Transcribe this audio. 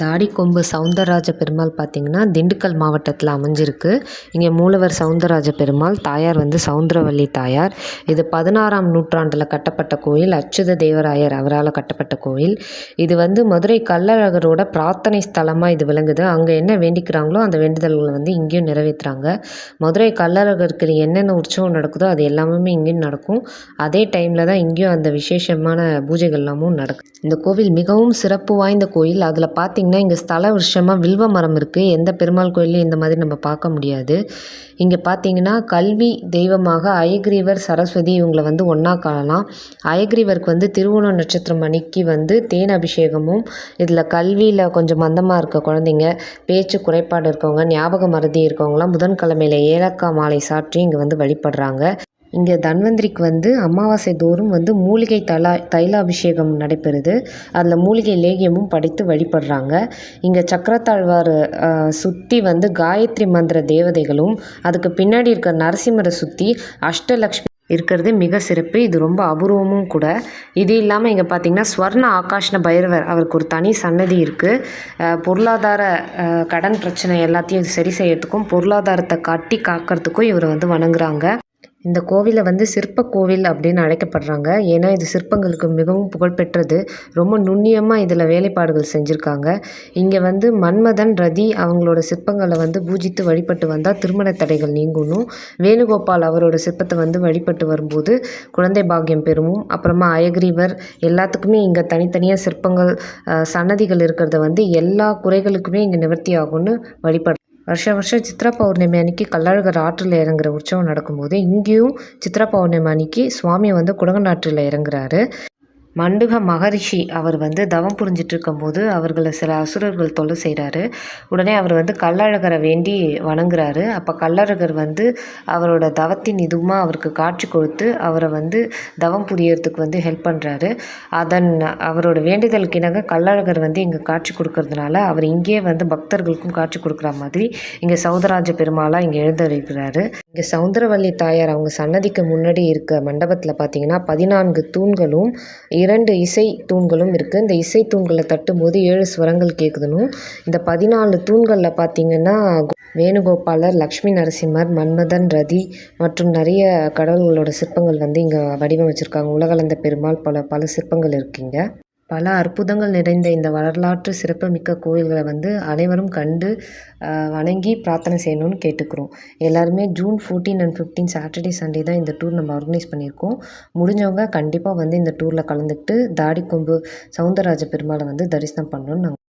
தாடிக்கொம்பு சவுந்தரராஜ பெருமாள் பார்த்திங்கன்னா திண்டுக்கல் மாவட்டத்தில் அமைஞ்சிருக்கு. இங்கே மூலவர் சவுந்தரராஜ பெருமாள், தாயார் வந்து சவுந்தரவல்லி தாயார். இது 16ஆம் நூற்றாண்டில் கட்டப்பட்ட கோயில். அச்சுத தேவராயர் அவரால் கட்டப்பட்ட கோயில். இது வந்து மதுரை கள்ளழகரோட பிரார்த்தனை ஸ்தலமாக இது விளங்குது. அங்கே என்ன வேண்டிக்கிறாங்களோ அந்த வேண்டுதல்களை வந்து இங்கேயும் நிறைவேற்றுறாங்க. மதுரை கள்ளழகருக்கு என்னென்ன உற்சவம் நடக்குதோ அது எல்லாமே இங்கேயும் நடக்கும். அதே டைமில் தான் இங்கேயும் அந்த விசேஷமான பூஜைகள் எல்லாமும் நடக்கும். இந்த கோவில் மிகவும் சிறப்பு வாய்ந்த கோயில். அதில் பார்த்திங்கன்னா இங்கே ஸ்தல விருட்சமாக வில்வ மரம் இருக்குது. எந்த பெருமாள் கோயிலையும் இந்த மாதிரி நம்ம பார்க்க முடியாது. இங்கே பார்த்திங்கன்னா கல்வி தெய்வமாக அயக்ரீவர், சரஸ்வதி இவங்களை வந்து ஒன்றா காணலாம். அயக்ரீவருக்கு வந்து திருவோண நட்சத்திரம் அன்னைக்கு வந்து தேன் அபிஷேகமும், இதில் கல்வியில் கொஞ்சம் மந்தமாக இருக்க குழந்தைங்க, பேச்சு குறைபாடு இருக்கவங்க, ஞாபக மறதி இருக்கவங்களாம் புதன்கிழமையில் ஏலக்காய் மாலை சாற்றி இங்கே வந்து வழிபடுறாங்க. இங்கே தன்வந்திரிக்கு வந்து அமாவாசை தோறும் வந்து மூலிகை தைலாபிஷேகம் நடைபெறுது. அதில் மூலிகை லேகியமும் படைத்து வழிபடுறாங்க. இங்கே சக்கரத்தாழ்வார் சுற்றி வந்து காயத்ரி மந்திர தேவதைகளும், அதுக்கு பின்னாடி இருக்க நரசிம்மரை சுற்றி அஷ்டலக்ஷ்மி இருக்கிறது மிக சிறப்பு. இது ரொம்ப அபூர்வமும் கூட. இது இல்லாமல் இங்கே பார்த்திங்கன்னா ஸ்வர்ண ஆகாஷ்ண பைரவர், அவருக்கு ஒரு தனி சன்னதி இருக்குது. பொருளாதார கடன் பிரச்சனை எல்லாத்தையும் சரி செய்யறதுக்கும், பொருளாதாரத்தை கட்டி காக்கிறதுக்கும் இவரை வந்து வணங்குறாங்க. இந்த கோவிலை வந்து சிற்ப கோவில் அப்படின்னு அழைக்கப்படுறாங்க. ஏன்னா இது சிற்பங்களுக்கு மிகவும் புகழ்பெற்றது. ரொம்ப நுண்ணியமாக இதில் வேலைப்பாடுகள் செஞ்சுருக்காங்க. இங்கே வந்து மன்மதன், ரதி அவங்களோட சிற்பங்களை வந்து பூஜித்து வழிபட்டு வந்தால் திருமண தடைகள் நீங்கணும். வேணுகோபால் அவரோட சிற்பத்தை வந்து வழிபட்டு வரும்போது குழந்தை பாக்கியம் பெறும். அப்புறமா அயக்ரீவர் எல்லாத்துக்குமே இங்கே தனித்தனியாக சிற்பங்கள், சன்னதிகள் இருக்கிறத வந்து எல்லா குறைகளுக்குமே இங்கே நிவர்த்தி ஆகும்னு வழிபடு. வருஷம் சித்ரா பௌர்ணமி அன்னைக்கு கள்ளழகர் ஆற்றில் இறங்குற உற்சவம் நடக்கும்போது இங்கேயும் சித்ரா பௌர்ணமி அன்னைக்கு சுவாமி வந்து குடகநாற்றில் இறங்குறாரு. மண்டுக மகரிஷி அவர் வந்து தவம் புரிஞ்சிட்டு இருக்கும்போது அவர்களை சில அசுரர்கள் தொல்லை செய்கிறாரு. உடனே அவர் வந்து கள்ளழகரை வேண்டி வணங்குறாரு. அப்போ கள்ளழகர் வந்து அவரோட தவத்தின் இதுமாக அவருக்கு காட்சி கொடுத்து அவரை வந்து தவம் புரியறதுக்கு வந்து ஹெல்ப் பண்ணுறாரு. அவரோட வேண்டுதலுக்கு இணங்க கள்ளழகர் வந்து இங்கே காட்சி கொடுக்கறதுனால அவர் இங்கேயே வந்து பக்தர்களுக்கும் காட்சி கொடுக்குற மாதிரி இங்கே சௌந்தரராஜ பெருமாளாக இங்கே எழுந்தருள்கிறாரு. இங்கே சௌந்தரவல்லி தாயார் அவங்க சன்னதிக்கு முன்னாடி இருக்க மண்டபத்தில் பார்த்திங்கன்னா 14 தூண்களும் 2 இசை தூண்களும் இருக்குது. இந்த இசை தூண்களை தட்டும்போது 7 ஸ்வரங்கள் கேட்குதுன்னும், இந்த 14 தூண்களில் பார்த்திங்கன்னா வேணுகோபாலர், லக்ஷ்மி நரசிம்மர், மன்மதன், ரதி மற்றும் நிறைய கடவுள்களோட சிற்பங்கள் வந்து இங்கே வடிவமைச்சிருக்காங்க. உலகளந்த பெருமாள், பல சிற்பங்கள் இருக்குங்க. பல அற்புதங்கள் நிறைந்த இந்த வரலாற்று சிறப்புமிக்க கோவில்களை வந்து அனைவரும் கண்டு வணங்கி பிரார்த்தனை செய்யணும்னு கேட்டுக்கிறோம். எல்லாருமே ஜூன் 14 and 15 சாட்டர்டே சண்டே தான் இந்த டூர் நம்ம ஆர்கனைஸ் பண்ணியிருக்கோம். முடிஞ்சவங்க கண்டிப்பாக வந்து இந்த டூரில் கலந்துக்கிட்டு தாடிக்கொம்பு சவுந்தரராஜ பெருமாளை வந்து தரிசனம் பண்ணணும்னு நாங்கள்